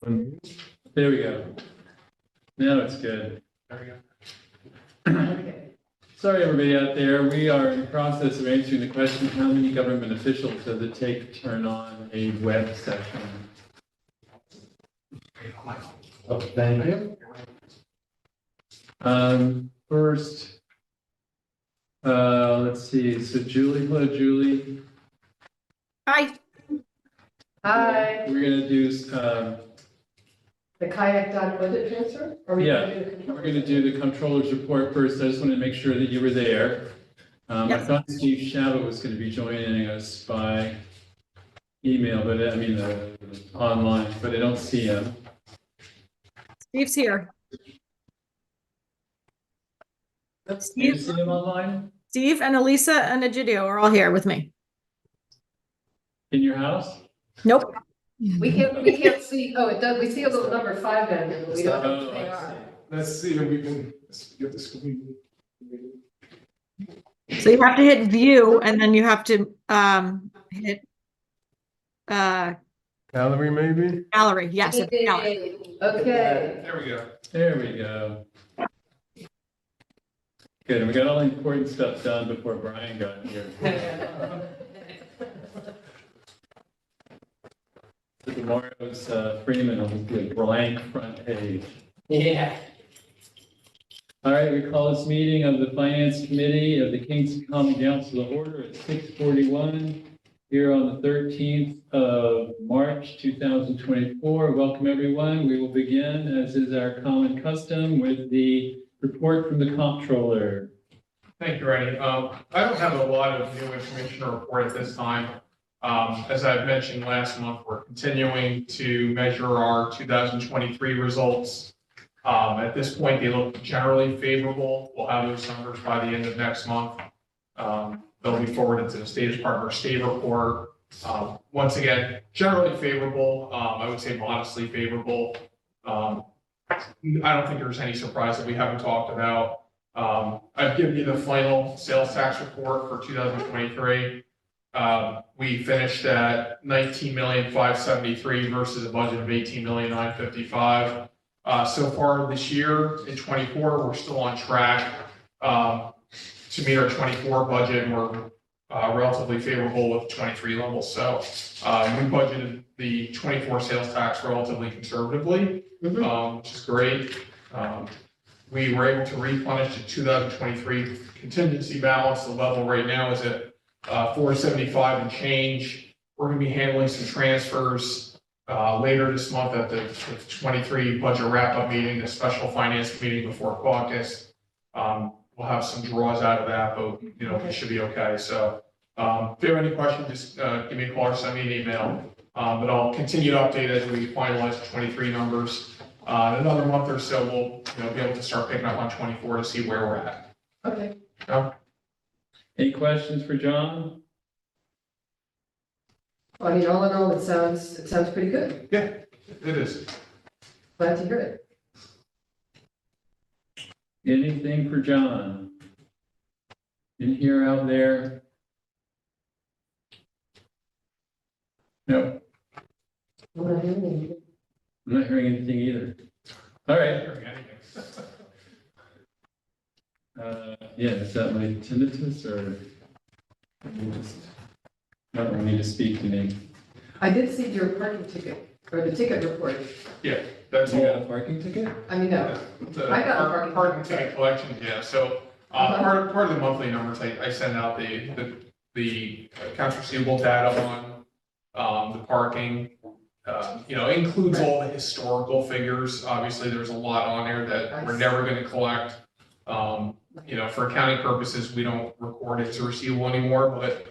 There we go. Now it's good. There we go. Okay. Sorry, everybody out there. We are in the process of answering the question, how many government officials does it take to turn on a web session? Oh, thank you. First, let's see. So Julie, hello, Julie. Hi. Hi, We're gonna do, the kayak dot budget transfer? Or we Yeah, gonna do the control? we're gonna do the controller's report first. I just wanted to make sure that you were there. I Yes. thought Steve Shabbat was gonna be joining us by email, but I mean, online, but I don't see him. Steve's here. Do you Steve, see him online? Steve and Elisa and Egidio are all here with me. In your house? Nope. We can't see, oh, it does, we see a little number 5 down here, but we don't know Oh, what they I are. see. Let's see if we can get this going. So you have to hit view and then you have to hit Gallery, maybe? gallery. Yes, it's gallery. Okay, There we go. There we go. Good, and we got all the important stuff done before Brian got here. So tomorrow's Freeman will be a blank front page. yeah. All right, we call this meeting of the Finance Committee of the Kingston Common Council to order at 6:41 here on the 13th of March, 2024. Welcome, everyone. We will begin, as is our common custom, with the report from the comptroller. Thank you, Randy. I don't have a lot of new information to report at this time. As I've mentioned last month, we're continuing to measure our 2023 results. At this point, they look generally favorable. We'll have those numbers by the end of next month. They'll be forwarded to the State Department of State report. Once again, generally favorable. I would say modestly favorable. I don't think there's any surprise that we haven't talked about. I've given you the final sales tax report for 2023. We finished at 19,573,000 versus a budget of 18,955,000. So far this year in 24, we're still on track to meet our 24 budget. We're relatively favorable with 23 levels. So we budgeted the 24 sales tax relatively conservatively, which is great. We were able to replenish the 2023 contingency balance. The level right now is at 475 and change. We're going to be handling some transfers later this month at the 23 budget wrap-up meeting, the special finance meeting before caucus. We'll have some draws out of that, but it should be okay. So if you have any questions, just give me a call or send me an email. But I'll continue to update as we finalize the 23 numbers. In another month or so, we'll be able to start picking up on 24 to see where we're at. Okay. Any questions for John? Well, I mean, all in all, it sounds pretty good. Yeah, it is. Glad to hear it. Anything for John? In here, out there? No, I'm not hearing anything. I'm not hearing anything either. All right. Yeah, is that my tinnitus or? You just don't need to speak to me. I did see your parking ticket, or the ticket report. Yeah, that's You got all. a parking ticket? I mean, no, The I got a parking parking ticket. ticket collections, yeah. So part of the monthly numbers, I send out the accounts receivable data on the parking. It includes all the historical figures. Obviously, there's a lot on there that we're never going to collect. For accounting purposes, we don't record it as a receivable anymore, but,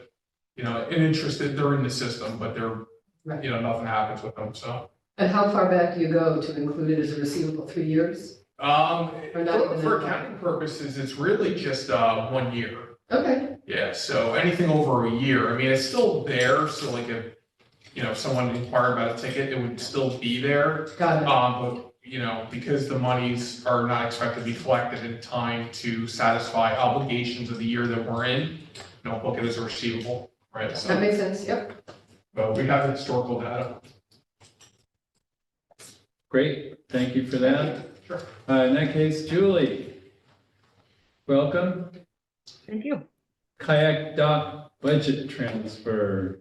in interest, they're in the system, but they're, Right. nothing happens with them, so. And how far back do you go to include it as a receivable? 3 years? not even For that accounting purposes, it's really just 1 year. Okay, Yeah, so anything over a year, I mean, it's still there, so like if someone inquired about a ticket, it would still be there. got it. But, because the monies are not expected to be collected in time to satisfy obligations of the year that we're in, don't book it as a receivable, right? That So, makes sense, yep. but we have the historical data. Great, thank you for that. Sure. In that case, Julie, welcome. Thank you. Kayak dock budget transfer.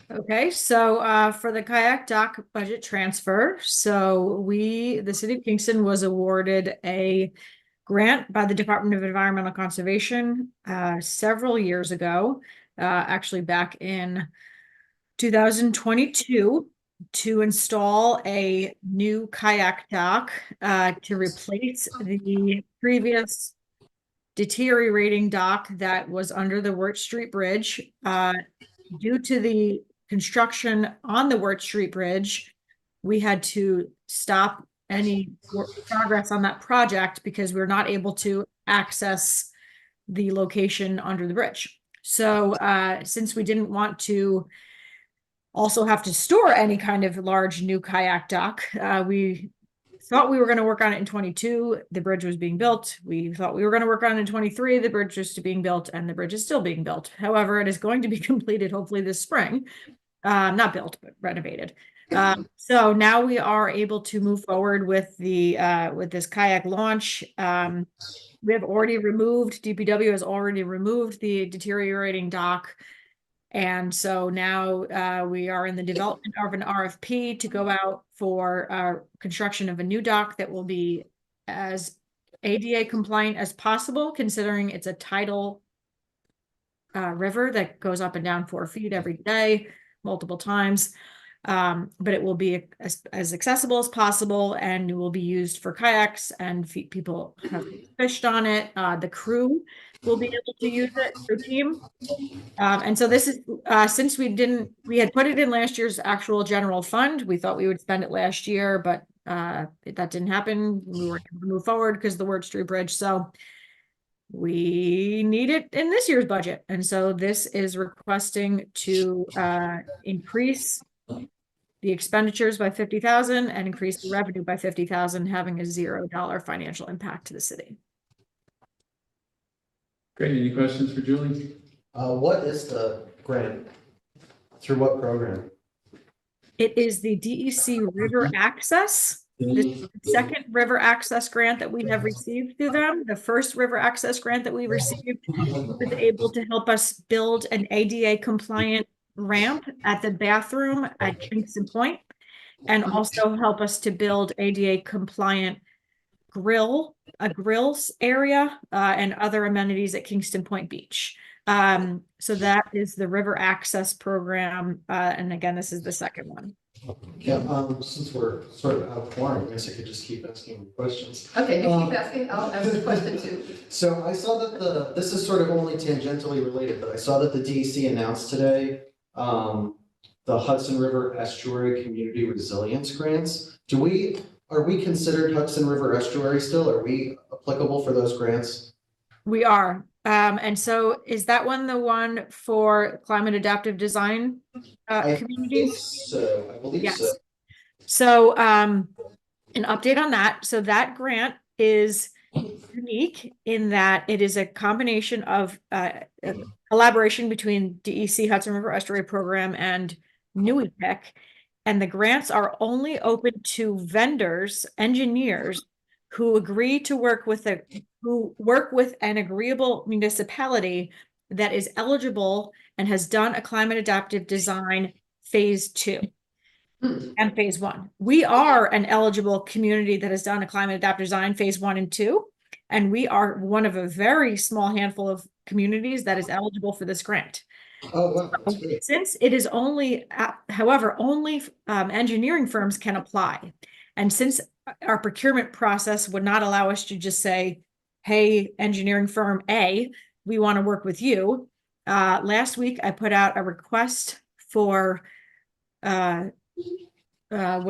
Okay, so for the kayak dock budget transfer, so the city of Kingston was awarded a grant by the Department of Environmental Conservation several years ago, actually back in 2022, to install a new kayak dock to replace the previous deteriorating dock that was under the Wirt Street Bridge. Due to the construction on the Wirt Street Bridge, we had to stop any progress on that project because we were not able to access the location under the bridge. So since we didn't want to also have to store any kind of large new kayak dock, we thought we were going to work on it in 22. The bridge was being built. We thought we were going to work on it in 23. The bridge was being built, and the bridge is still being built. However, it is going to be completed hopefully this spring. Not built, but renovated. So now we are able to move forward with this kayak launch. We have already removed, DPW has already removed the deteriorating dock. And so now we are in the development of an RFP to go out for construction of a new dock that will be as ADA compliant as possible, considering it's a tidal river that goes up and down 4 feet every day, multiple times. But it will be as accessible as possible, and it will be used for kayaks, and people have fished on it. The crew will be able to use it, crew team. And so this is, since we had put it in last year's actual general fund, we thought we would spend it last year, but that didn't happen. We weren't able to move forward because of the Wirt Street Bridge. So we need it in this year's budget. And so this is requesting to increase the expenditures by 50,000 and increase the revenue by 50,000, having a $0 financial impact to the city. Great, any questions for Julie? What is the grant? Through what program? It is the DEC River Access. The second river access grant that we have received through them. The first river access grant that we received was able to help us build an ADA compliant ramp at the bathroom at Kingston Point, and also help us to build ADA compliant grills area and other amenities at Kingston Point Beach. So that is the river access program. And again, this is the second one. Yeah, since we're sort of out of quorum, I guess I could just keep asking questions. Okay, you keep asking, I'll ask a question too. So I saw that this is sort of only tangentially related, but I saw that the DEC announced today the Hudson River Estuary Community Resilience Grants. Are we considered Hudson River Estuary still? Are we applicable for those grants? We are. And so is that the one for climate adaptive design communities? So I believe Yes. so. So an update on that. So that grant is unique in that it is a combination of a collaboration between DEC Hudson River Estuary Program and NUIPEC. And the grants are only open to vendors, engineers who agree to work with an agreeable municipality that is eligible and has done a climate adaptive design phase 2 and phase 1. We are an eligible community that has done a climate adaptive design phase 1 and 2. And we are one of a very small handful of communities that is eligible for this grant. Oh, wow, that's great. Since it is only, however, only engineering firms can apply. And since our procurement process would not allow us to just say, hey, engineering firm A, we want to work with you. Last week, I put out a request for, what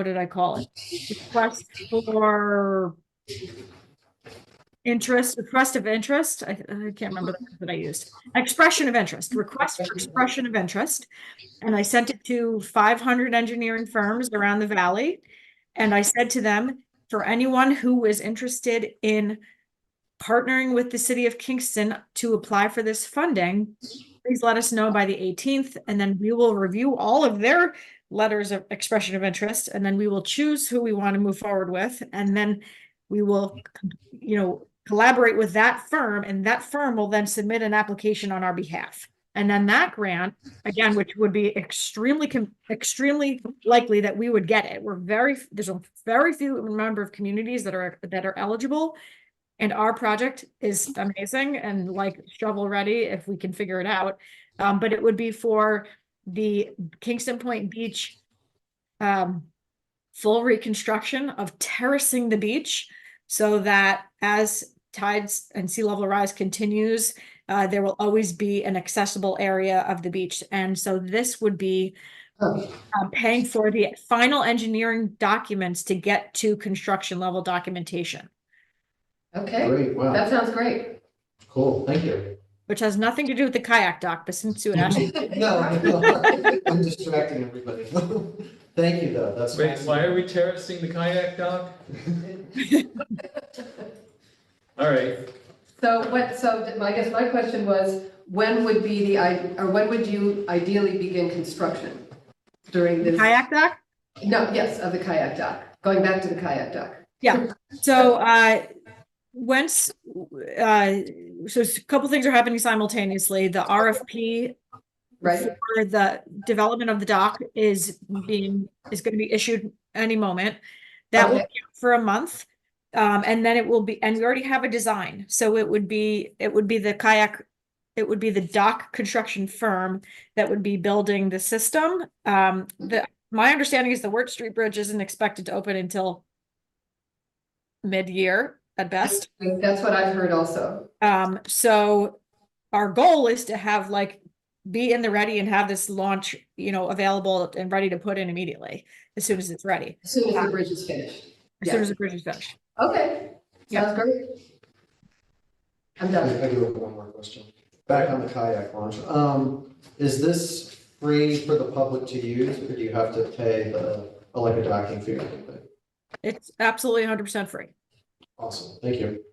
did I call it? Request for interest, request of interest. I can't remember the word that I used. Expression of interest, request for expression of interest. And I sent it to 500 engineering firms around the valley. And I said to them, for anyone who is interested in partnering with the city of Kingston to apply for this funding, please let us know by the 18th. And then we will review all of their letters of expression of interest, and then we will choose who we want to move forward with, and then we will, collaborate with that firm, and that firm will then submit an application on our behalf. And then that grant, again, which would be extremely likely that we would get it. There's a very few number of communities that are eligible. And our project is amazing and like shovel ready if we can figure it out. But it would be for the Kingston Point Beach full reconstruction of terracing the beach so that as tides and sea level rise continues, there will always be an accessible area of the beach. And so this would be paying for the final engineering documents to get to construction level documentation. Okay, Great, wow, that sounds great. cool, thank you. Which has nothing to do with the kayak dock, but since you had asked. No, I'm distracting everybody. Thank you, though, that's. Wait, why are we terracing the kayak dock? All right, So I guess my question was, when would be when would you ideally begin construction during this? Kayak dock? No, yes, of the kayak dock, going back to the kayak dock. Yeah, so so a couple things are happening simultaneously. The RFP Right, for the development of the dock is going to be issued any moment. That will Okay. be out for a month. And then it will be, and we already have a design. So it would be the dock construction firm that would be building the system. My understanding is the Wirt Street Bridge isn't expected to open until mid-year at best. that's what I've heard also. So our goal is to have be in the ready and have this launch, available and ready to put in immediately as soon as it's ready. As soon as the bridge is finished. As soon as the bridge is finished. Okay, sounds great. I'm I done. do have one more question. Back on the kayak launch, is this free for the public to use, or do you have to pay like a docking fee or anything? It's absolutely 100% free. Awesome, thank you.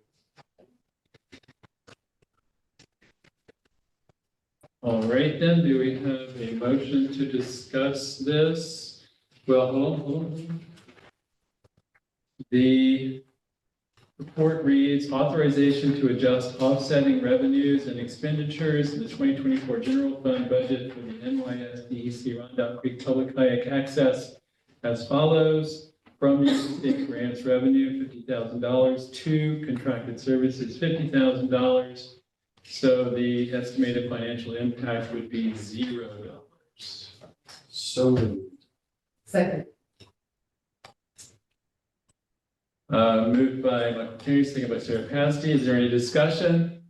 all right then, do we have a motion to discuss this? Well, hold on. The report reads, authorization to adjust offsetting revenues and expenditures in the 2024 general fund budget for the NYSDEC Rondout Creek Public Kayak Access as follows. From the state grants revenue, $50,000, to contracted services, $50,000. So the estimated financial impact would be $0. So moved. Second. Moved by Michael Terry, second by Sarah Pasty. Is there any discussion?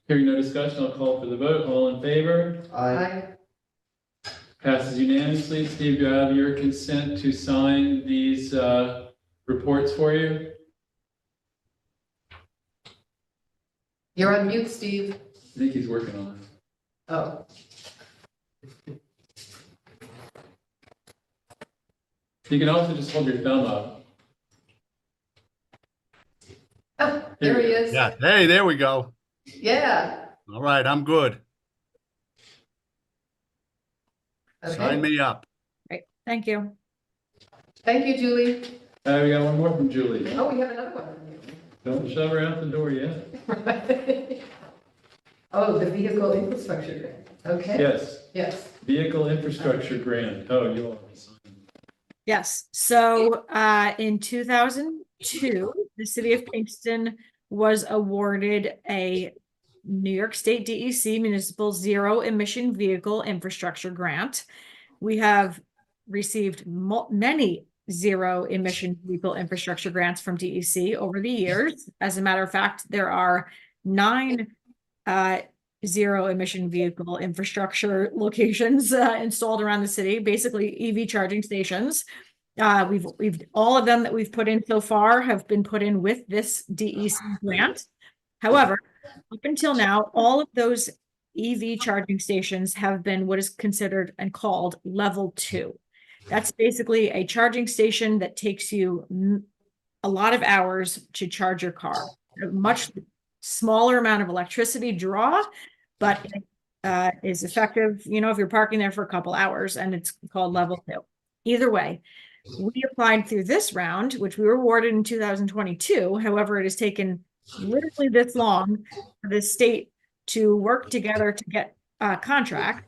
Hearing no discussion, I'll call for the vote. All in favor? Aye. Passes unanimously. Steve, do I have your consent to sign these reports for you? You're on mute, Steve. I think he's working on it. Oh, You can also just hold your thumb up. there he is. Yeah, hey, there we go. Yeah. All right, I'm good. Sign Okay. me up. Right. Thank you. Thank you, Julie. We got one more from Julie. Oh, we have another one from you. Don't shove her out the door yet. Oh, the vehicle infrastructure grant. Okay. Yes, Yes. vehicle infrastructure grant. Oh, you already signed. Yes. So in 2002, the city of Kingston was awarded a New York State DEC Municipal Zero Emission Vehicle Infrastructure Grant. We have received many zero emission vehicle infrastructure grants from DEC over the years. As a matter of fact, there are 9 zero emission vehicle infrastructure locations installed around the city, basically EV charging stations. We've all of them that we've put in so far have been put in with this DEC grant. However, up until now, all of those EV charging stations have been what is considered and called level 2. That's basically a charging station that takes you a lot of hours to charge your car. A much smaller amount of electricity draw, but is effective, if you're parking there for a couple hours, and it's called level 2. Either way, we applied through this round, which we were awarded in 2022. However, it has taken literally this long for the state to work together to get a contract.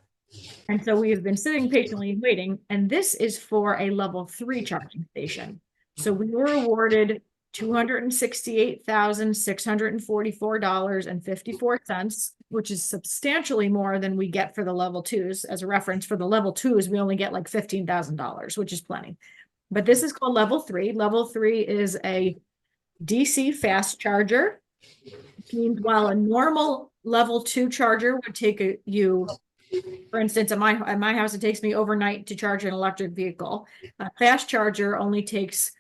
And so we have been sitting patiently waiting, and this is for a level 3 charging station. So we were awarded $268,644.54, which is substantially more than we get for the level 2s. As a reference, for the level 2s, we only get like $15,000, which is plenty. But this is called level 3. Level 3 is a DC fast charger. It means while a normal level 2 charger would take you, for instance, at my house, it takes me overnight to charge an electric vehicle. A fast charger only takes,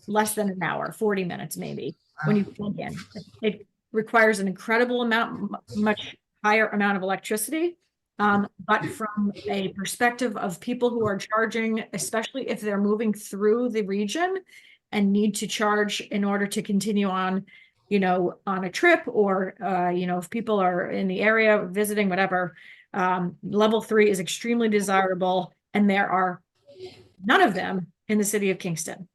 less than an hour, 40 minutes maybe, when you plug in. It requires an incredible amount, much higher amount of electricity. But from a perspective of people who are charging, especially if they're moving through the region and need to charge in order to continue on, on a trip, or, if people are in the area visiting, whatever, level 3 is extremely desirable, and there are none of them in the city of Kingston.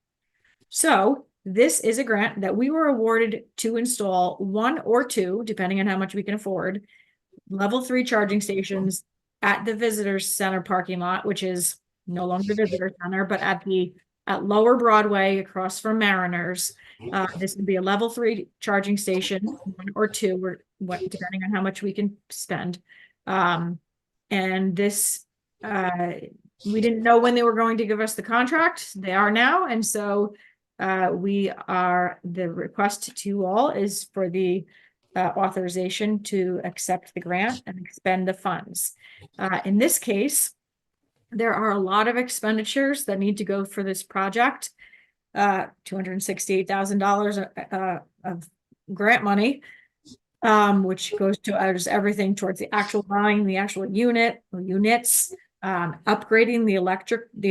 So this is a grant that we were awarded to install 1 or 2, depending on how much we can afford, level 3 charging stations at the visitor center parking lot, which is no longer the visitor center, but at Lower Broadway across from Mariners. This would be a level 3 charging station, 1 or 2, or depending on how much we can spend. And this, we didn't know when they were going to give us the contract. They are now. And so the request to you all is for the authorization to accept the grant and expend the funds. In this case, there are a lot of expenditures that need to go for this project. $268,000 of grant money, which goes to everything towards the actual buying the actual unit or units, upgrading the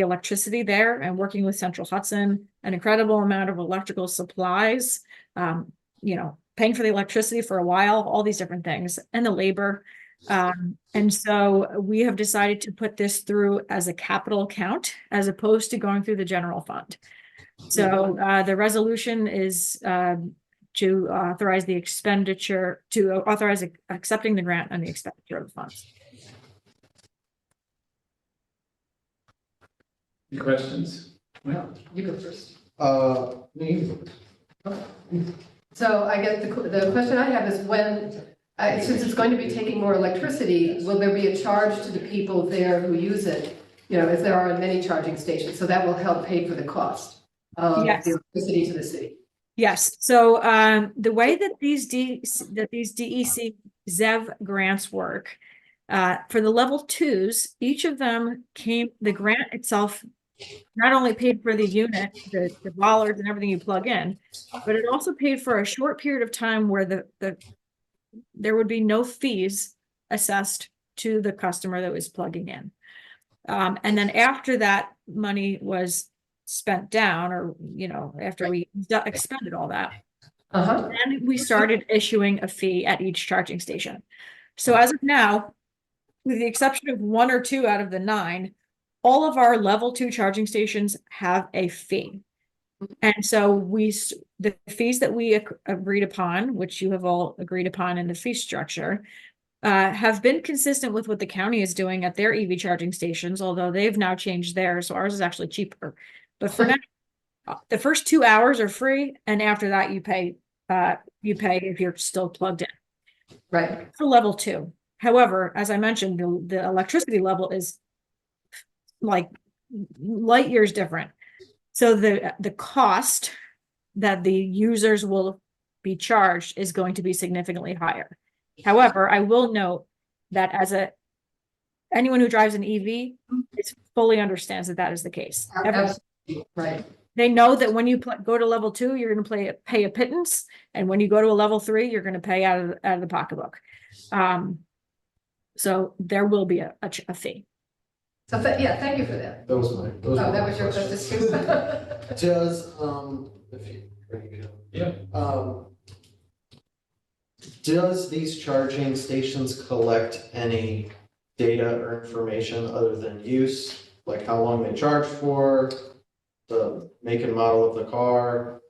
electricity there, and working with Central Hudson, an incredible amount of electrical supplies, paying for the electricity for a while, all these different things, and the labor. And so we have decided to put this through as a capital account as opposed to going through the general fund. So the resolution is to authorize the expenditure, to authorize accepting the grant and the expenditure of the funds. Any questions? Well, You go first. Me? So I guess the question I have is when, since it's going to be taking more electricity, will there be a charge to the people there who use it? As there are in many charging stations, so that will help pay for the cost of Yes. the electricity to the city. Yes. So the way that these DEC ZEV grants work, for the level 2s, each of them the grant itself not only paid for the unit, the bollards and everything you plug in, but it also paid for a short period of time where there would be no fees assessed to the customer that was plugging in. And then after that money was spent down, or, after we expended all that, then we started issuing a fee at each charging station. So as of now, with the exception of 1 or 2 out of the 9, all of our level 2 charging stations have a fee. And so the fees that we agreed upon, which you have all agreed upon in the fee structure, have been consistent with what the county is doing at their EV charging stations, although they've now changed theirs, so ours is actually cheaper. But for now, the first 2 hours are free, and after that you pay if you're still plugged in. Right. For level 2. However, as I mentioned, the electricity level is like light years different. So the cost that the users will be charged is going to be significantly higher. However, I will note that anyone who drives an EV fully understands that is the case. Absolutely. Right. They know that when you go to level 2, you're going to pay a pittance, and when you go to a level 3, you're going to pay out of the pocketbook. So there will be a fee. So thank you for that. That was That was your question too. Does, if you, yeah. does these charging stations collect any data or information other than use? Like how long they charge for, the make and model of the car?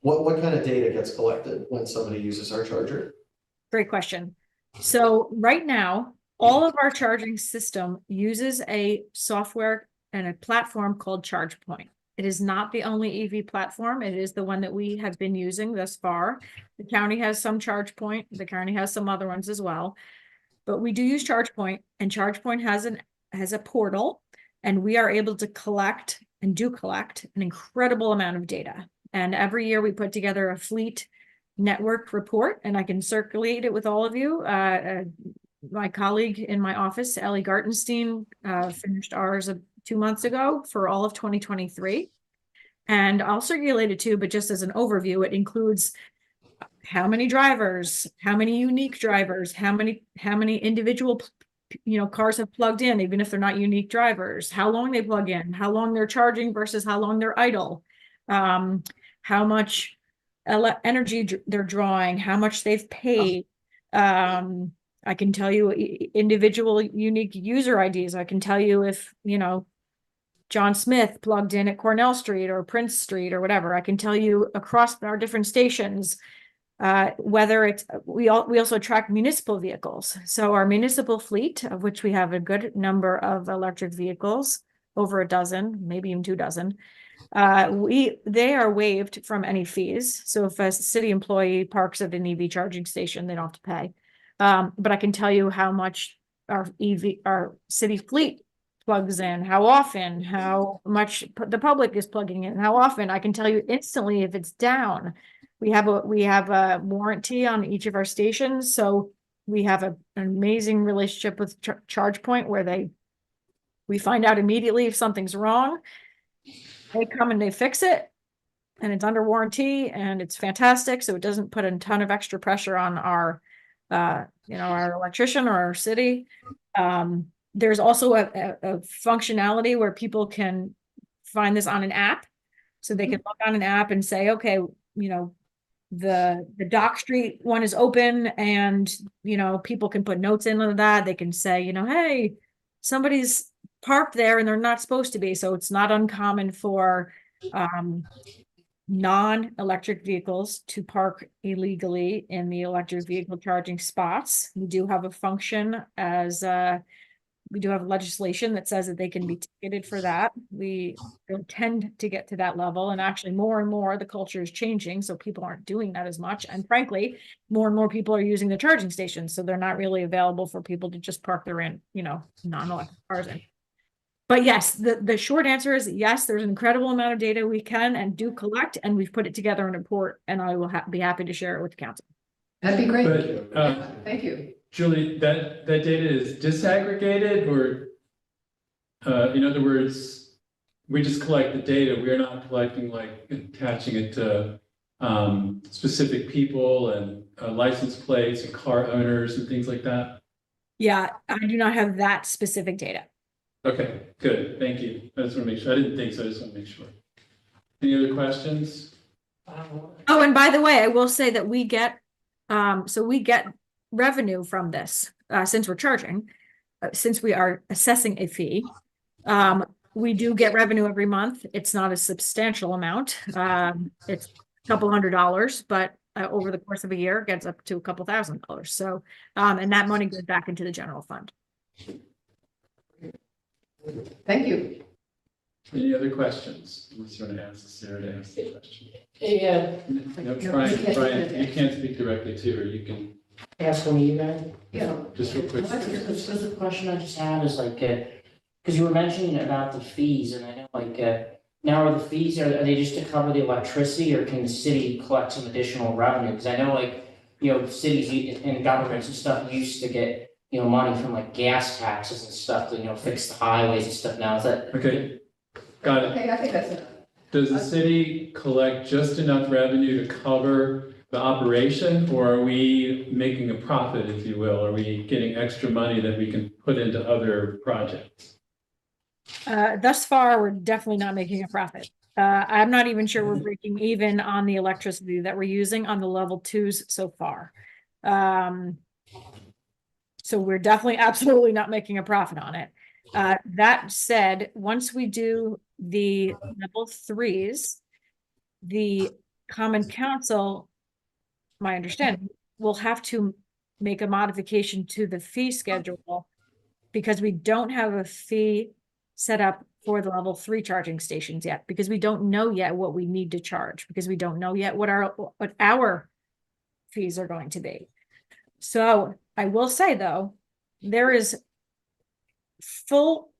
What kind of data gets collected when somebody uses our charger? Great question. So right now, all of our charging system uses a software and a platform called ChargePoint. It is not the only EV platform. It is the one that we have been using thus far. The county has some ChargePoint. The county has some other ones as well. But we do use ChargePoint, and ChargePoint has a portal, and we are able to collect and do collect an incredible amount of data. And every year we put together a fleet network report, and I can circulate it with all of you. My colleague in my office, Ellie Gartenstein, finished ours 2 months ago for all of 2023. And I'll circulate it too, but just as an overview, it includes how many drivers, how many unique drivers, how many individual cars have plugged in, even if they're not unique drivers, how long they plug in, how long they're charging versus how long they're idle, how much energy they're drawing, how much they've paid. I can tell you individual unique user IDs. I can tell you if, John Smith plugged in at Cornell Street or Prince Street or whatever. I can tell you across our different stations, whether it's, we also track municipal vehicles. So our municipal fleet, of which we have a good number of electric vehicles, over a dozen, maybe even 2 dozen, they are waived from any fees. So if a city employee parks at an EV charging station, they don't have to pay. But I can tell you how much our city fleet plugs in, how often, how much the public is plugging in, how often. I can tell you instantly if it's down. We have a warranty on each of our stations, so we have an amazing relationship with ChargePoint where we find out immediately if something's wrong. They come and they fix it, and it's under warranty, and it's fantastic. So it doesn't put a ton of extra pressure on our electrician or our city. There's also a functionality where people can find this on an app. So they can log on an app and say, okay, the Dock Street one is open, and, people can put notes in on that. They can say, hey, somebody's parked there and they're not supposed to be. So it's not uncommon for non-electric vehicles to park illegally in the electric vehicle charging spots. We do have a function we do have legislation that says that they can be ticketed for that. We don't tend to get to that level. And actually more and more the culture is changing. So people aren't doing that as much. And frankly, more and more people are using the charging stations. So they're not really available for people to just park their non-electric cars in. But yes, the short answer is yes, there's an incredible amount of data we can and do collect, and we've put it together in a report, and I will be happy to share it with the council. That'd be great. But, Thank you. Julie, that data is disaggregated, or in other words, we just collect the data. We're not collecting, like attaching it to specific people and license plates and car owners and things like that. Yeah, I do not have that specific data. Okay, good. Thank you. I just want to make sure. I didn't think so. I just want to make sure. Any other questions? Oh, and by the way, I will say that we get revenue from this, since we're charging, since we are assessing a fee. We do get revenue every month. It's not a substantial amount. It's a couple $100s, but over the course of a year, it gets up to a couple $1,000s. So, and that money goes back into the general fund. Thank you. Any other questions? Unless you want to ask Sarah to ask the question. Yeah, No, Brian, you can't speak directly to her. You can ask me, you guys. Yeah. just real quick. Because the question I just had is like, because you were mentioning about the fees, and I know now are the fees, are they just to cover the electricity, or can the city collect some additional revenue? Because I know cities and governments and stuff used to get, money from gas taxes and stuff to, fix the highways and stuff. Now is that? Okay, got it. Okay, I think that's enough. Does the city collect just enough revenue to cover the operation, or are we making a profit, if you will? Are we getting extra money that we can put into other projects? Thus far, we're definitely not making a profit. I'm not even sure we're breaking even on the electricity that we're using on the level 2s so far. So we're definitely absolutely not making a profit on it. That said, once we do the level 3s, the Common Council, my understanding, will have to make a modification to the fee schedule because we don't have a fee set up for the level 3 charging stations yet, because we don't know yet what we need to charge, because we don't know yet what our fees are going to be. So I will say though, there is full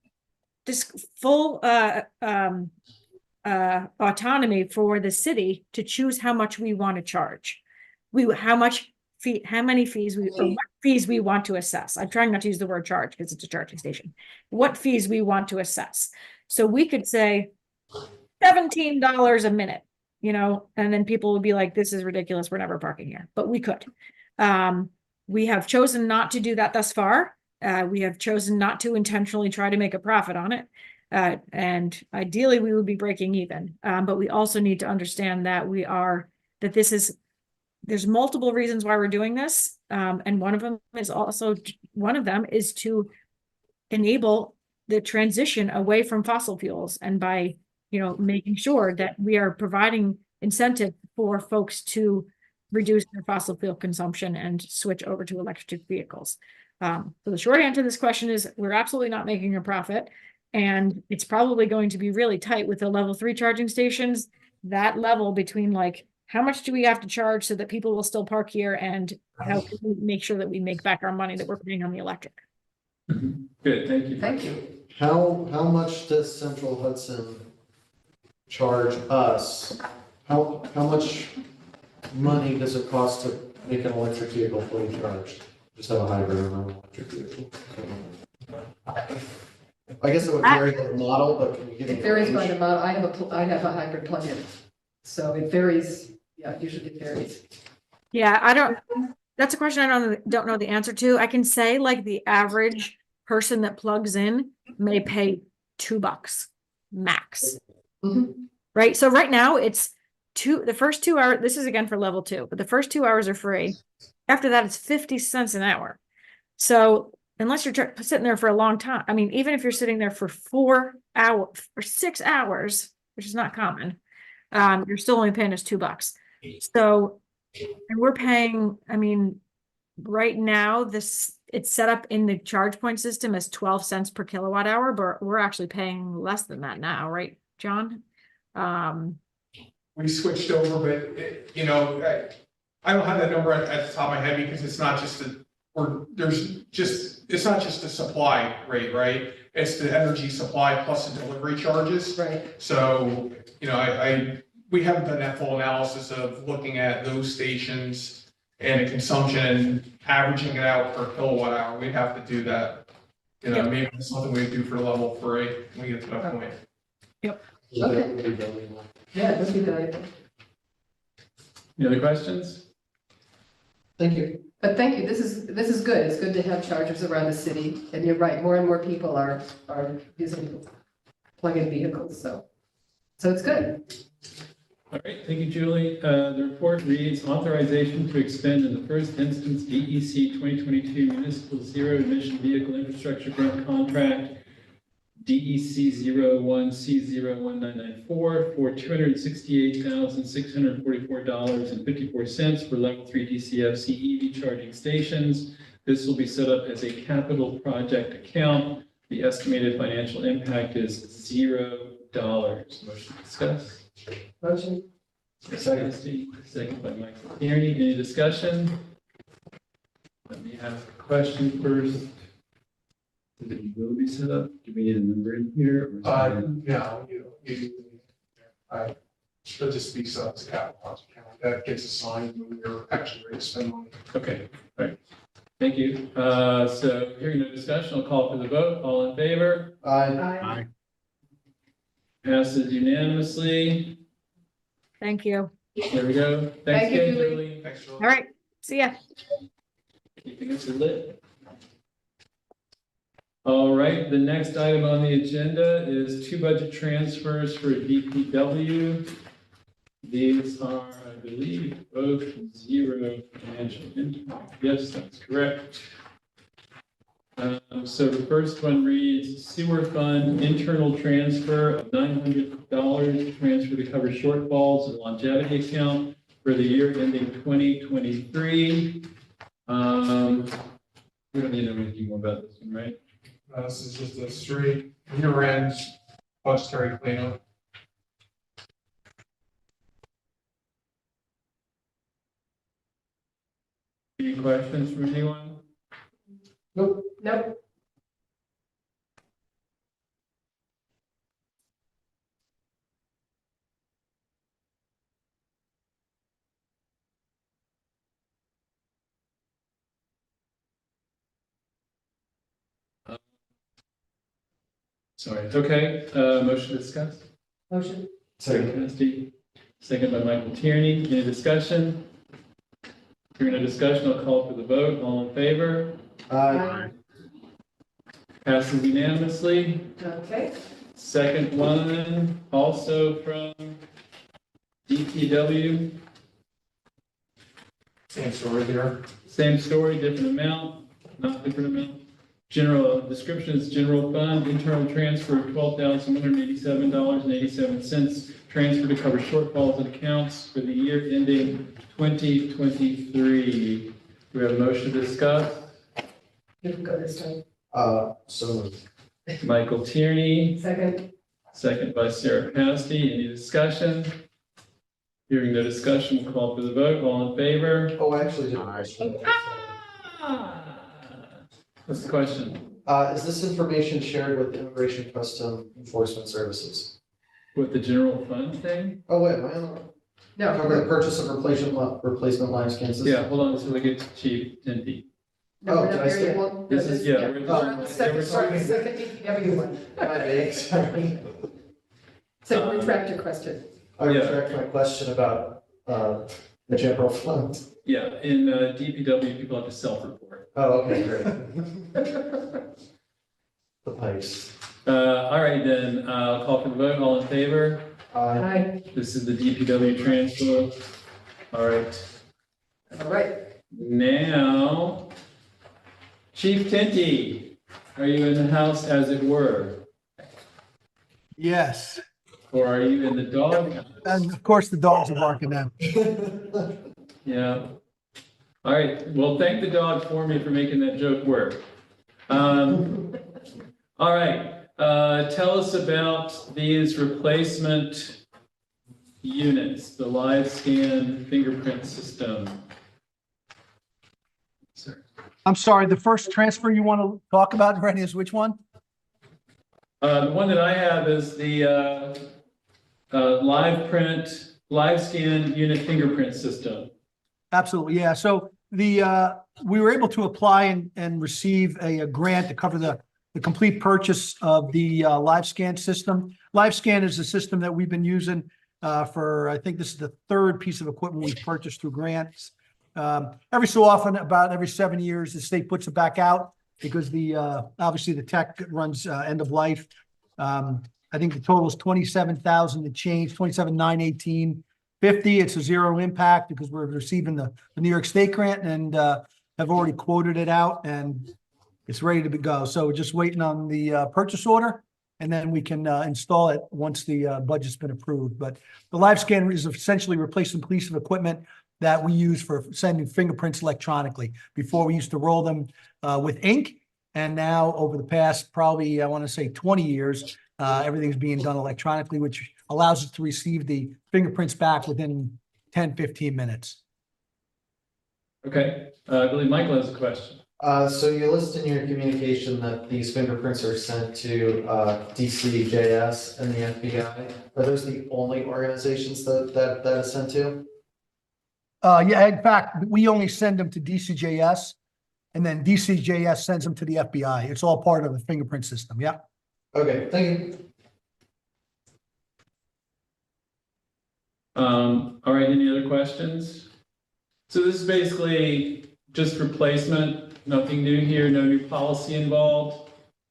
autonomy for the city to choose how much we want to charge. How many fees or what fees we want to assess. I'm trying not to use the word charge because it's a charging station. What fees we want to assess. So we could say $17 a minute, and then people would be like, this is ridiculous. We're never parking here, but we could. We have chosen not to do that thus far. We have chosen not to intentionally try to make a profit on it. And ideally we would be breaking even. But we also need to understand that there's multiple reasons why we're doing this. And one of them is to enable the transition away from fossil fuels. And by, making sure that we are providing incentive for folks to reduce their fossil fuel consumption and switch over to electric vehicles. So the short answer to this question is we're absolutely not making a profit. And it's probably going to be really tight with the level 3 charging stations, that level between like, how much do we have to charge so that people will still park here, and how can we make sure that we make back our money that we're paying on the electric? Good, thank you. Thank you. How much does Central Hudson charge us? How much money does it cost to make an electric vehicle fully charged? Just have a hybrid or an electric vehicle? I guess it would vary by the model, but can you give me? It varies by the model. I have a hybrid plug-in, so it varies. Yeah, usually it varies. Yeah, that's a question I don't know the answer to. I can say like the average person that plugs in may pay $2 max. Mhm. Right? So right now it's the first 2 hours, this is again for level 2, but the first 2 hours are free. After that, it's 50 cents an hour. So unless you're sitting there for a long time, I mean, even if you're sitting there for 4 hours or 6 hours, which is not common, you're still only paying us $2. So, and we're paying, I mean, right now, it's set up in the charge point system as 12 cents per kilowatt hour, but we're actually paying less than that now, right, John? We switched over, but I don't have that number at the top of my head because it's not just it's not just a supply rate, right? It's the energy supply plus the delivery charges. Right. So, we haven't done that full analysis of looking at those stations and the consumption and averaging it out per kilowatt hour. We'd have to do that. Yep. Maybe it's something we do for level 3 when we get to that point. Okay. Yeah, it would be valuable. Any other questions? Thank you. But thank you. This is good. It's good to have chargers around the city. And you're right, more and more people are using plug-in vehicles, so it's good. All right, thank you, Julie. The report reads authorization to expend in the first instance DEC 2022 Municipal Zero Emission Vehicle Infrastructure Grant Contract DEC 01C01994 for $268,644.54 for level 3 DCFC EV charging stations. This will be set up as a capital project account. The estimated financial impact is $0. Motion to discuss. Motion. Second by Michael Tierney. Any discussion? Let me ask a question first. It will be set up. Do we need a number in here? No, it'll just be set up as a capital project account. That gets assigned when we're actually ready to spend money. Okay, all right. Thank you. So hearing no discussion, I'll call for the vote. All in favor? Aye. Passes unanimously. Thank you. There we go. Thanks Thank you, again, Julie. Julie. Thanks, Julie. All right. See ya. Keeping us lit. All right, the next item on the agenda is 2 budget transfers for DPW. These are, I believe, both zero financial impact. Yes, that's correct. So the first one reads sewer fund internal transfer of $900 transfer to cover shortfalls in longevity account for the year ending 2023. We don't need to know anything more about this one, right? This is just a straight year-end budgetary cleanup. Any questions from anyone? Nope. Sorry, okay, motion to discuss? Motion. Second, second by Michael Tierney, any discussion? Hearing no discussion, I'll call for the vote, all in favor? Aye. Passes unanimously. Okay. Second one, also from DPW, Same story here. same story, different amount, not different amount. General, description is general fund, internal transfer of $12,187.87. Transfer to cover shortfalls in accounts for the year ending 2023. Do we have a motion to discuss? You can go this time. So moved. Michael Tierney, Second. second by Sarah Pasty. Any discussion? Hearing no discussion, we'll call for the vote. All in favor? Oh, I actually did a question. What's the question? Is this information shared with Immigration Custom Enforcement Services? With the general fund thing? Oh, wait, am I on? Cover the No, purchase of replacement live scan system? Yeah, hold on until we get to Chief Tinty. no, we're Oh, not did I there say- yet. Well, This is, yeah. we're- We're on the second, sorry, second DPW one. Am I vague? Sorry. So retract your question. I retract my question about, the general fund. Yeah, in DPW, people have to self-report. Oh, okay, great. The pipes. All right, then, I'll call for the vote. All in favor? Aye. This is the DPW transfer. All right, All right. now, Chief Tinty, are you in the house as it were? Yes, Or are you in the dog? and of course the dogs are barking now. Yeah. All right, well, thank the dog for me for making that joke work. All right, tell us about these replacement units, the live scan fingerprint system. Sir. I'm sorry, the first transfer you want to talk about, Randy, is which one? The one that I have is the live scan unit fingerprint system. Absolutely, yeah. So we were able to apply and receive a grant to cover the complete purchase of the live scan system. Live scan is a system that we've been using for, I think this is the third piece of equipment we've purchased through grants. Every so often, about every 7 years, the state puts it back out because obviously the tech runs end of life. I think the total is 27,000 to change, 27,918.50. It's a zero impact because we're receiving the New York State grant and have already quoted it out and it's ready to go. So we're just waiting on the purchase order and then we can install it once the budget's been approved. But the live scan is essentially replacing piece of equipment that we use for sending fingerprints electronically. Before we used to roll them with ink. And now over the past, probably, I want to say 20 years, everything's being done electronically, which allows us to receive the fingerprints back within 10, 15 minutes. Okay, I believe Michael has a question. So you list in your communication that these fingerprints are sent to DCJS and the FBI. Are those the only organizations that is sent to? Yeah, in fact, we only send them to DCJS and then DCJS sends them to the FBI. It's all part of the fingerprint system. Yeah. Okay, thank you. All right, any other questions? So this is basically just replacement, nothing new here, no new policy involved.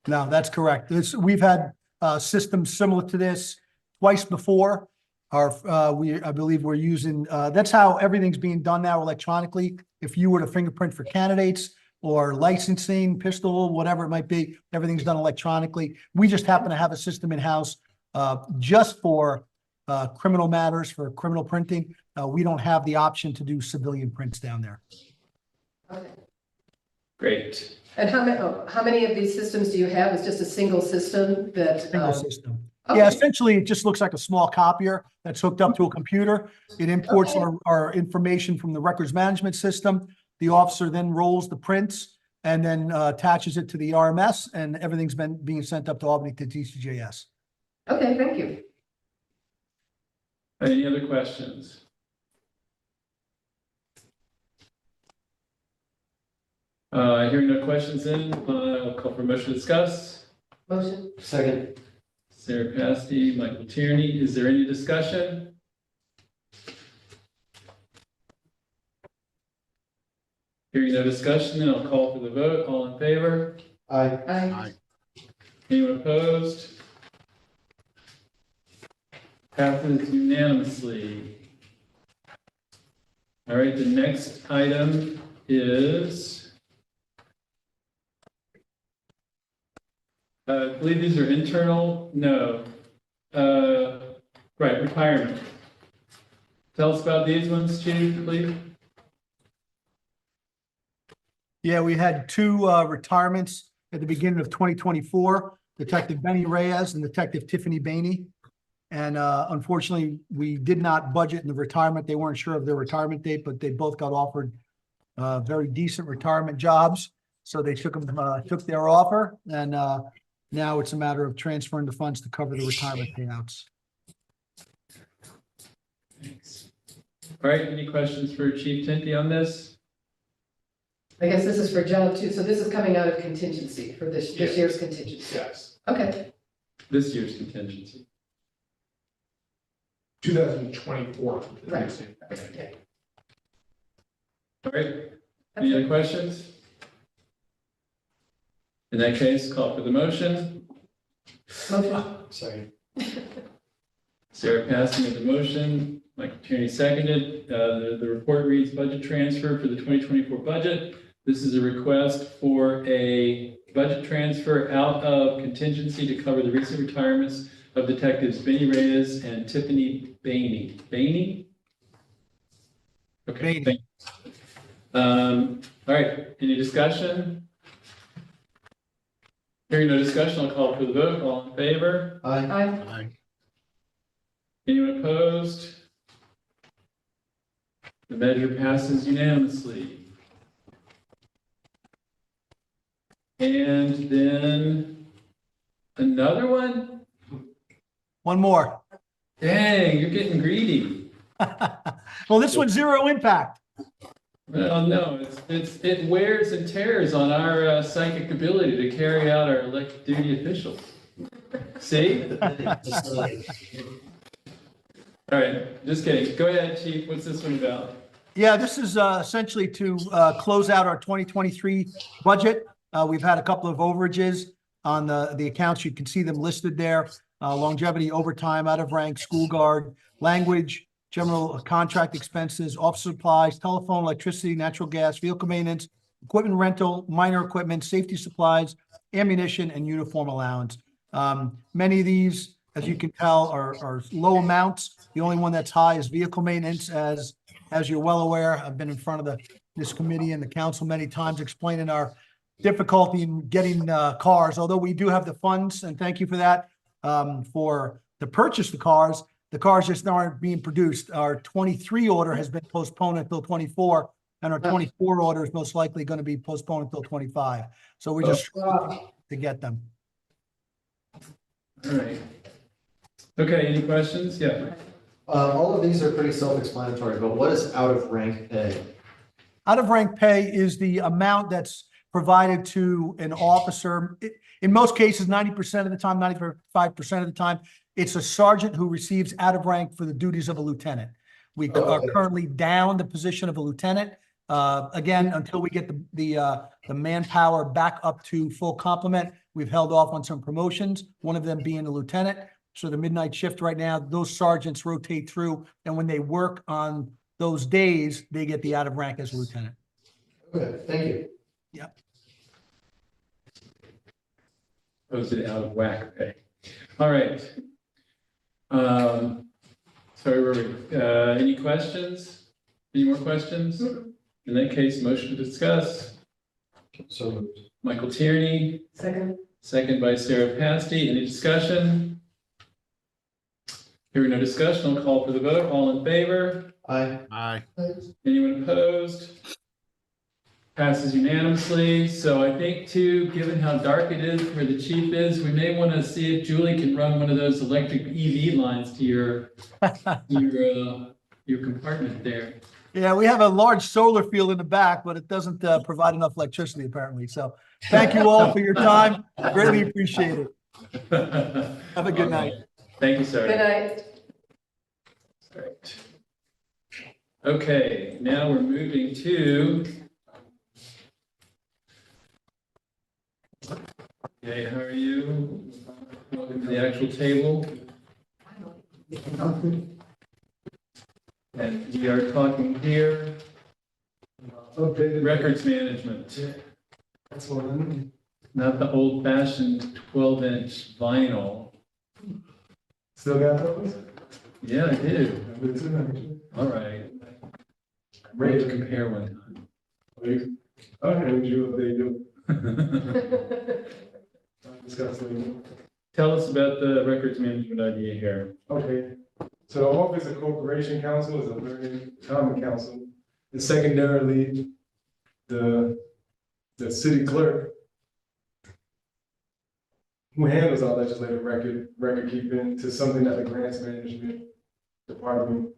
No, that's correct. We've had systems similar to this twice before. I believe we're using, that's how everything's being done now electronically. If you were to fingerprint for candidates or licensing, pistol, whatever it might be, everything's done electronically. We just happen to have a system in-house just for criminal matters, for criminal printing. We don't have the option to do civilian prints down there. Okay. Great. And how many of these systems do you have? It's just a single system that? Single system. Okay. Yeah, essentially, it just looks like a small copier that's hooked up to a computer. It imports Okay. our information from the records management system. The officer then rolls the prints and then attaches it to the RMS, and everything's been being sent up to Albany to TCJS. Okay, thank you. Any other questions? Hearing no questions I'll call for motion to discuss. Motion? Second. Sarah Pasty, Michael Tierney. Is there any discussion? Hearing no discussion, then I'll call for the vote. All in favor? Aye. Aye. Anyone opposed? Passes unanimously. All right, the next item is I believe these are internal, no. Right, retirement. Tell us about these ones, Chief, please. Yeah, we had two retirements at the beginning of 2024, Detective Benny Reyes and Detective Tiffany Bainey. And unfortunately, we did not budget in the retirement. They weren't sure of their retirement date, but they both got offered very decent retirement jobs. So they took their offer, and now it's a matter of transferring the funds to cover the retirement payouts. Thanks. All right, any questions for Chief Tinty on this? I guess this is for John too. So this is coming out of contingency for this Yes. year's contingency. Yes. Okay. This year's contingency. 2024. Right. Okay. All right, any other questions? In that case, call for the motion. Motion? Sorry. Sarah Passy made the motion, Michael Tierney seconded. The report reads budget transfer for the 2024 budget. This is a request for a budget transfer out of contingency to cover the recent retirements of Detectives Benny Reyes and Tiffany Bainey. Bainey? Okay. Bainey. Thank you. All right, any discussion? Hearing no discussion, I'll call for the vote. All in favor? Aye. Aye. Anyone opposed? The measure passes unanimously. And then another one? One more. Dang, you're getting greedy. Well, this one's zero impact. Well, no, it wears and tears on our psychic ability to carry out our elected duty officials. See? All right, just kidding. Go ahead, Chief. What's this one about? Yeah, this is essentially to close out our 2023 budget. We've had a couple of overages on the accounts. You can see them listed there. Longevity, overtime, out of rank, school guard, language, general contract expenses, office supplies, telephone, electricity, natural gas, vehicle maintenance, equipment rental, minor equipment, safety supplies, ammunition, and uniform allowance. Many of these, as you can tell, are low amounts. The only one that's high is vehicle maintenance. As you're well aware, I've been in front of this committee and the council many times explaining our difficulty in getting cars, although we do have the funds, and thank you for that, to purchase the cars. The cars just aren't being produced. Our 23 order has been postponed until 24, and our 24 order is most likely going to be postponed until 25. So we're just to get them. All right. Okay, any questions? Yeah. All of these are pretty self-explanatory, but what is out of rank pay? Out of rank pay is the amount that's provided to an officer. In most cases, 90% of the time, 95% of the time, it's a sergeant who receives out of rank for the duties of a lieutenant. We are currently down the position of a lieutenant, Again, until we get the manpower back up to full complement, we've held off on some promotions, one of them being a lieutenant. So the midnight shift right now, those sergeants rotate through, and when they work on those days, they get the out of rank as lieutenant. Okay, thank you. Posted out of whack pay. All right. Sorry, where were we? Any questions? Any more questions? In that case, motion to discuss. So moved. Michael Tierney, Second. second by Sarah Pasty. Any discussion? Hearing no discussion, I'll call for the vote. All in favor? Aye. Aye. Anyone opposed? Passes unanimously. So I think too, given how dark it is where the chief is, we may want to see if Julie can run one of those electric EV lines to your compartment there. Yeah, we have a large solar field in the back, but it doesn't provide enough electricity apparently. So thank you all for your time. Greatly appreciate it. Have a good night. Thank you, sir. Good night. Right. Okay, now we're moving to. Okay, how are you? Welcome to the actual table. And we are talking here, records management, That's one. not the old fashioned 12-inch vinyl. Still got those? Yeah, I do. Me too. All right. Ready to compare one Okay, Drew, they do. time. Discussing. Tell us about the records management idea here. Okay, so the Office of Corporation Counsel is a learning common counsel. And secondarily, the city clerk who handles our legislative record keeping to something that the grants management department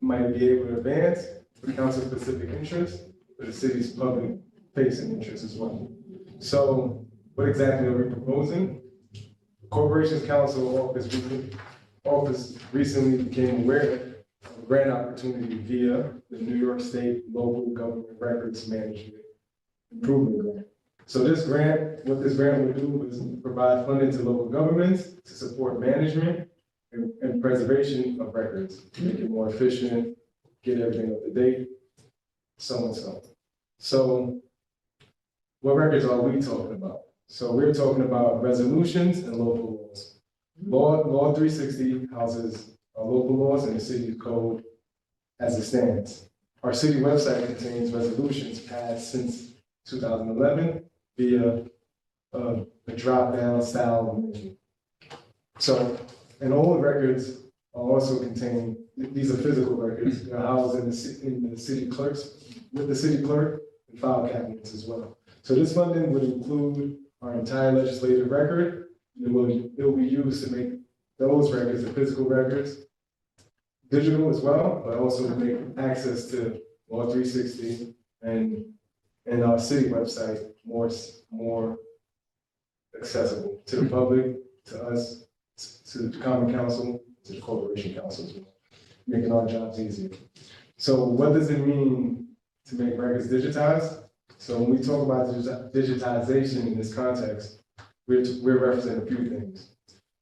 might be able to advance for council specific interests, for the city's public facing interests as well. So what exactly are we proposing? Corporations Counsel office recently became aware of a grant opportunity via the New York State Local Government Records Management Improvement Grant. So this grant, what this grant would do is provide funding to local governments to support management and preservation of records, to make it more efficient, get everything up to date, so and so. So what records are we talking about? So we're talking about resolutions and local laws. Law 360 houses our local laws and the city code as it stands. Our city website contains resolutions passed since 2011 via a drop-down style menu. So, and all the records are also contained, these are physical records, they're housed in the city clerks, with the city clerk and file cabinets as well. So this funding would include our entire legislative record. It will be used to make those records, the physical records, digital as well, but also to make access to Law 360 and our city website more accessible to the public, to us, to the common council, to the corporation council as well, making our jobs easier. So what does it mean to make records digitized? So when we talk about digitization in this context, we're referencing a few things.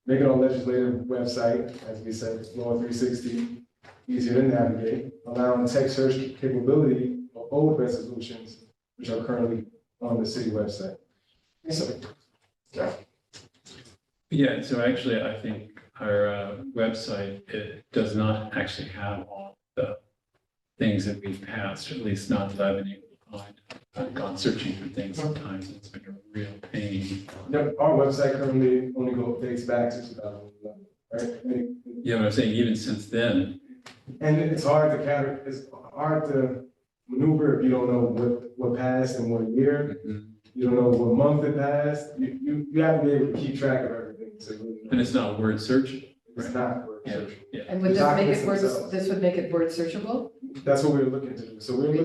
Making our legislative website, as we said, Law 360, easier to navigate, allowing text search capability of old resolutions, which are currently on the city website. So, yeah. Yeah, so actually, I think our website, it does not actually have all the things that we've passed, or at least not that I've been able to find. I've gone searching for things sometimes, it's been a real pain. Yep, our website currently only dates back to 2011, right? Yeah, but I'm saying even since then, And it's hard to maneuver if you don't know what passed and what year. You don't know what month it passed. You have to be able to keep track of everything to really know. and it's not word search. It's not word Yeah, search. yeah. And would this make it Documents word, themselves. this would make it word searchable? That's what we're looking to do. So what we're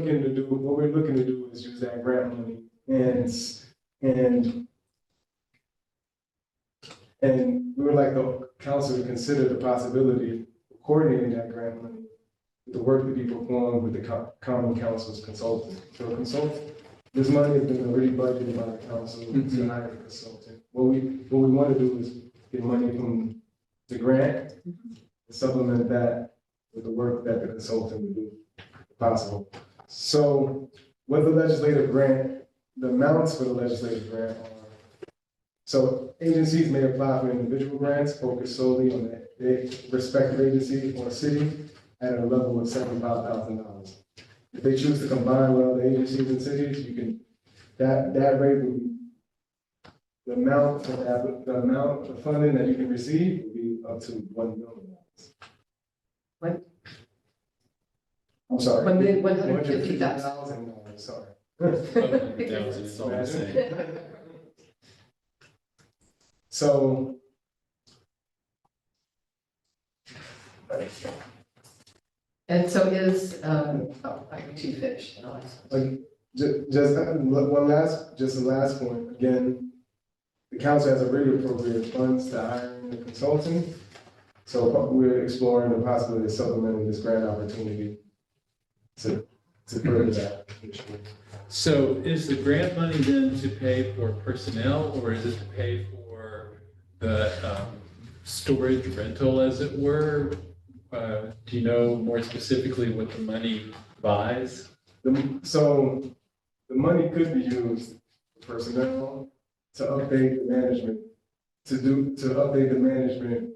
looking to do is use that grant money and we would like the council to consider the possibility of coordinating that grant money the work to be performed with the common council's consultant. So a consultant, this money has been already budgeted by the council to hire a consultant. What we want to do is get money from the grant, and supplement that with the work that the consultant would do, if possible. So with the legislative grant, the amounts for the legislative grant are, so agencies may apply for individual grants focused solely on their respective agency or city at a level of $75,000. If they choose to combine with other agencies and cities, you can, that rate would be, the amount of funding that you can receive would be up to $1 million. What? I'm sorry. $1,150,000. Sorry. It's all the same. So. And so is, I can you finish. Like, just the last point, again, the council has already appropriated funds to hiring the consultant. So we're exploring the possibility of supplementing this grant opportunity to further that. So is the grant money then to pay for personnel, or is it to pay for the storage rental, as it were? Do you know more specifically what the money buys? So the money could be used for personnel to update the management, to update the management,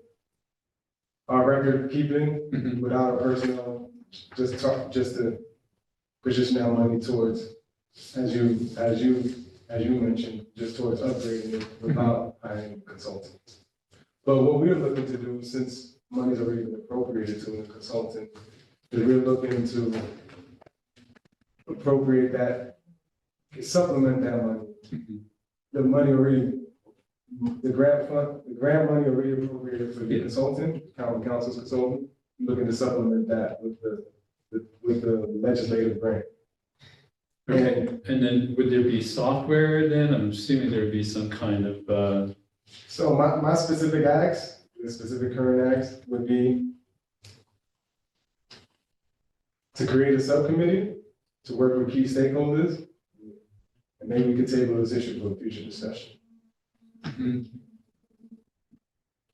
our record keeping without our personnel, just to position our money towards, as you mentioned, just towards upgrading it without hiring consultants. But what we're looking to do, since money's already been appropriated to a consultant, is we're looking to appropriate that, supplement that money. The money already, the grant money already appropriated for the consultant, common council's consultant, looking to supplement that with the legislative grant. Okay, and then would there be software then? I'm assuming there would be some kind of, So my specific acts, the specific current acts would be to create a subcommittee to work with key stakeholders, and maybe we could table this issue for a future discussion.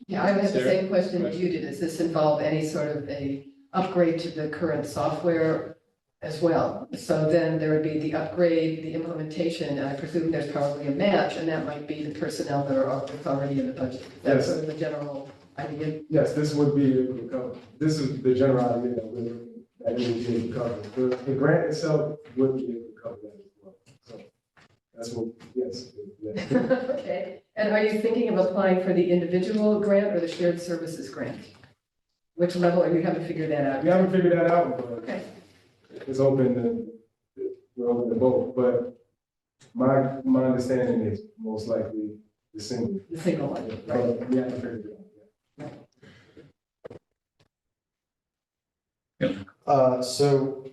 Yeah, I had the Sarah? same question that you did. Does this involve any sort of a upgrade to the current software as well? So then there would be the upgrade, the implementation, and I presume there's probably a match, and that might be the personnel that are already in the budget. That's Yes. sort of the general idea. Yes, this would be able to cover, this is the general idea that it would be able to cover. The grant itself would be able to cover that as well. So that's what, yes. Yeah. Okay, and are you thinking of applying for the individual grant or the shared services grant? Which level, or you haven't figured that out? We haven't figured that out, but Okay, it's open to, we're open to both, but my understanding is most likely the single. the single one, right? But we haven't figured it out yet. So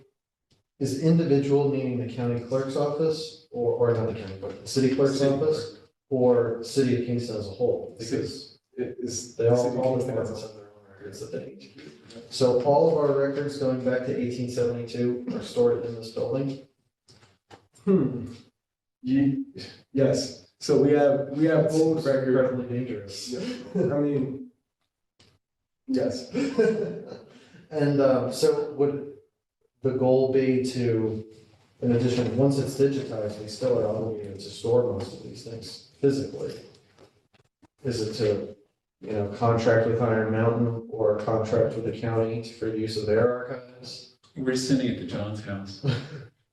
is individual meaning the county clerk's office or not the county clerk, the city clerk's City office? Or city of Kingston as a whole? Because It is. they all City the Kingston departments has a- have their own records that they need to keep. So all of our records going back to 1872 are stored in this building? Yes, so we have old records. Incredibly dangerous. I mean, yes. And so would the goal be to, in addition, once it's digitized, we still are obligated to store most of these things physically? Is it to, contract with Iron Mountain or contract with the county for use of their archives? we're sending it to John's house.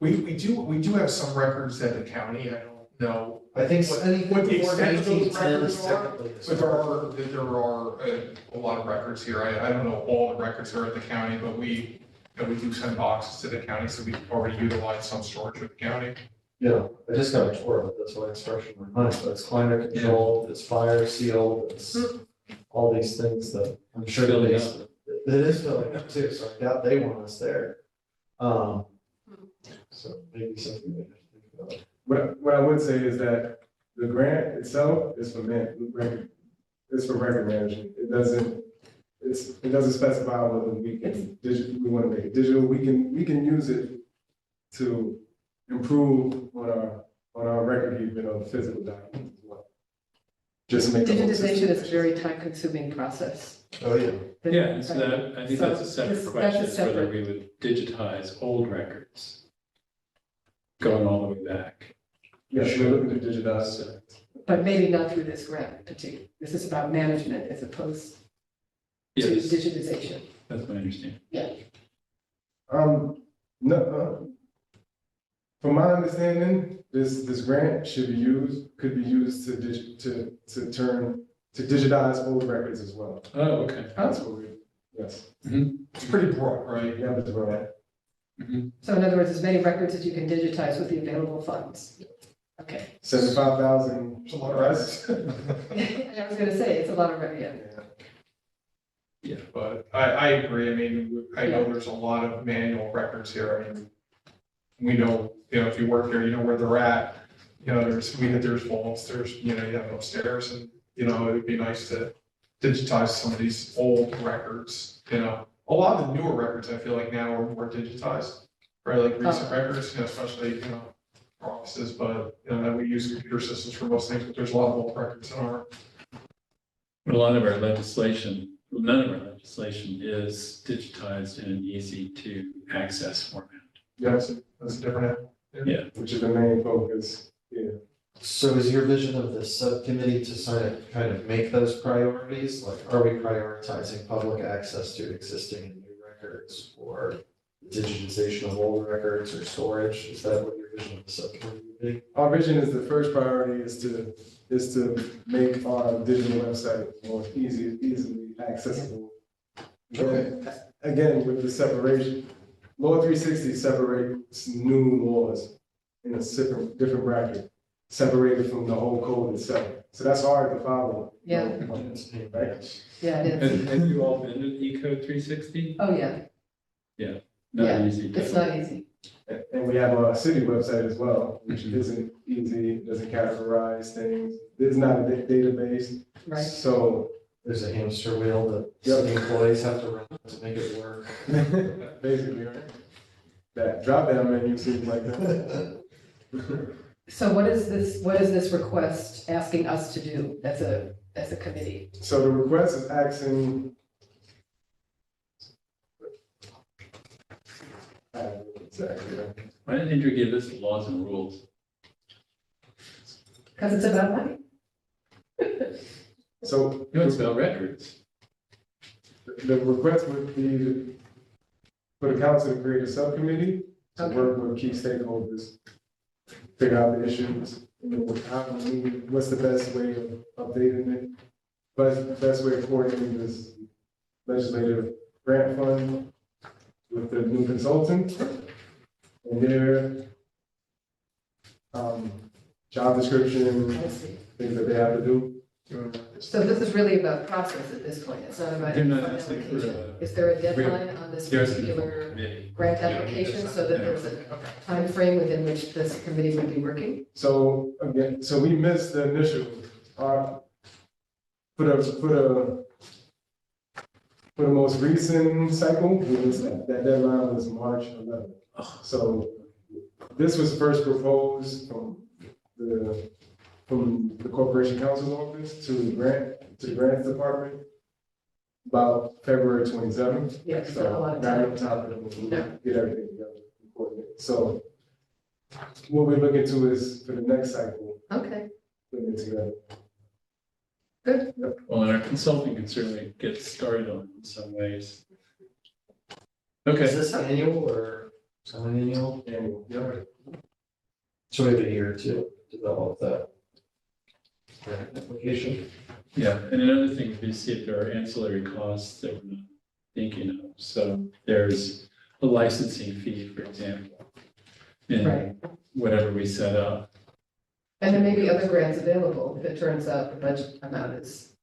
We do have some records at the county, I don't know. I think anything What the before extent of those 1810 records is are, technically but there are a lot of records here. I don't know all the records are at the county, but we do send boxes to the county, so we already utilize some storage with the county. Yeah, I just got a tour of it, that's why it's fresh in my mind, but it's climate controlled, it's fire sealed, it's all these things that I'm sure that Filling they, up. it is filling up too, so I doubt they want us there. So maybe something we have to think about. What I would say is that the grant itself is for record management. It doesn't, it doesn't specify whether we we want to make it digital. We can use it to improve on our record keeping of physical documents as well. Just make. Digitization is a very time-consuming process. Oh, yeah. Yeah, and so that, I think that's a So separate that's a question, is whether separate- we would digitize old records going all the way back. Yes, we're looking to digitize. But maybe not through this grant particularly. This is about management as opposed to Yes, digitization. that's my understanding. No, from my understanding, this grant could be used to digitize old records as well. Oh, okay. That's what yes. It's pretty broad, right? Yeah, that's right. So in other words, as many records as you can digitize with the available funds. Okay. 75,000. It's a lot of records. I was gonna say, it's a lot of revenue. Yeah, but I agree. I mean, I know there's a lot of manual records here. I mean, we know, if you work here, you know where they're at. There's vaults, you have upstairs and, it would be nice to digitize some of these old records, A lot of the newer records, I feel like now are more digitized, right? Like recent records, especially, for offices, but, we use computer systems for most things, but there's a lot of old records in our. But a lot of our legislation, none of our legislation is digitized in an easy to access format. Yeah, That's different. Yeah. which is the main focus. Yeah. So is your vision of this subcommittee to kind of make those priorities? Like, are we prioritizing public access to existing and new records, or digitization of old records, or storage? Is that what your vision of the subcommittee would be? Our vision is the first priority is to make our digital website more easily accessible. Again, with the separation, Law 360 separates new laws in a different bracket, separated from the whole code itself. So that's hard to follow. Yeah. Right? Yeah, it is. Have you all been to Ecode 360? Oh, yeah. Not Yeah, easy. It's not easy. And we have a city website as well, which isn't easy, doesn't categorize things. There's not a database. Right. So There's a hamster wheel that city employees have to run to make it work. basically, right? That drop down menu seems like that. So what is this request asking us to do as a committee? So the request is asking. Exactly. Why didn't Andrew give us the laws and rules? Because it's about money. So It's about records. the request would be for the council to create a subcommittee to Okay. work with key stakeholders, figure out the issues, what's the best way of updating it, but the best way of coordinating this legislative grant fund with the new consultant and their job description, I see. things that they have to do. So this is really about process at this point. It's not about They're any not fund asking for allocation. a- Is there a deadline on this There's a particular committee. grant application so that there's a time frame within which this committee would be working? So again, so we missed the initial, for the most recent cycle, we missed that deadline was March 11th. So this was first proposed from the Corporation Counsel Office to the grants department about February 27th. Yeah, it's not a lot So of not time. enough time to No. get everything together. and coordinate. So what we're looking to is for the next cycle, Okay, putting it together. good. Well, and our consulting can certainly get started on it in some ways. Okay. Is this annual or semi-annual? And, yeah, So we have a year to develop that grant application. Yeah, and another thing would be to see if there are ancillary costs that we're not thinking of. So there's a licensing fee, for example, Right. in whatever we set up. And there may be other grants available if it turns out the budget amount is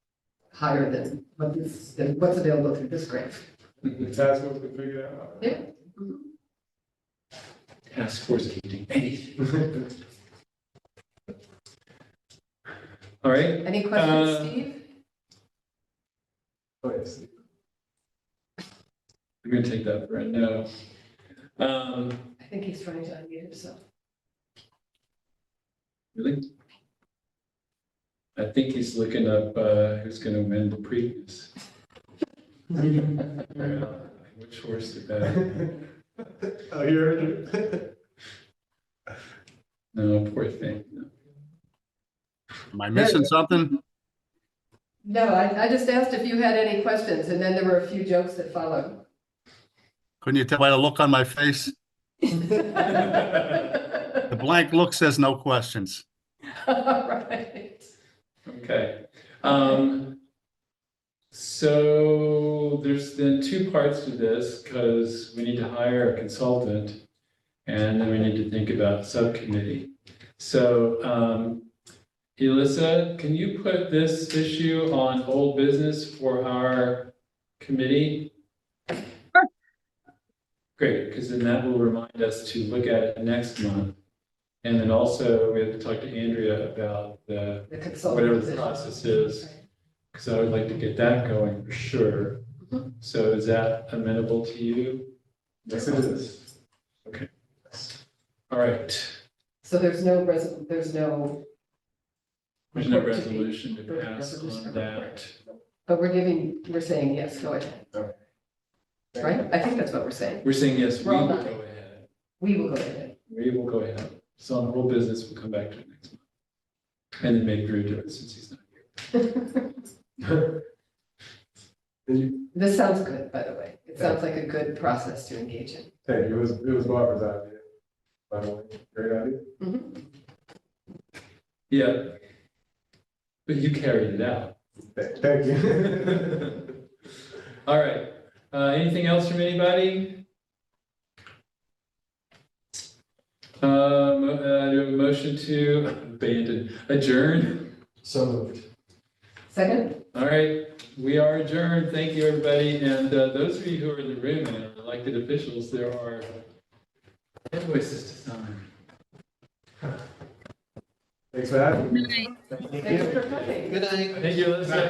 higher than what's available through this grant. the task force can figure that out. Yeah. Task force can do anything. All right, Any questions, Uh, Steve? Oh, yes. I'm gonna take that for a no. I think he's trying to unmute himself. Really? I think he's looking up, who's gonna win the Preakness. Which horse to bet? Oh, you heard it? No, poor thing. No. Am I missing something? No, I just asked if you had any questions, and then there were a few jokes that followed. Couldn't you tell by the look on my face? The blank look says no questions. All right. Okay. So there's then two parts to this, because we need to hire a consultant, and then we need to think about subcommittee. So, Elissa, can you put this issue on old business for our committee? Great, because then that will remind us to look at it next month. And then also, we have to talk to Andrea about the, The consultant. whatever the position. process is, because I would like to get that going for sure. Mhm. So is that amenable to you? Yes, it is. Okay. All right. So there's no There's no report to be- resolution to pass resolution on to that. report. But we're saying yes, go ahead. Right? I think that's what we're saying. We're saying yes, we We're all will done. go ahead. We will go ahead. We will go ahead. So on the whole business, we'll come back to it next month. And then make Drew do it since he's not here. This sounds good, by the way. It sounds like a good process to engage in. Hey, it was Barbara's idea. By the way, great idea. Mhm. Yeah. But you carried it out. Thank you. All right. Anything else from anybody? Do you have a motion to adjourn? So moved. Second? All right, we are adjourned. Thank you, everybody. And those of you who are in the room and are elected officials, there are invoices to sign. Thanks for having me. Thank you for coming. Good night. Thank you, Elizabeth.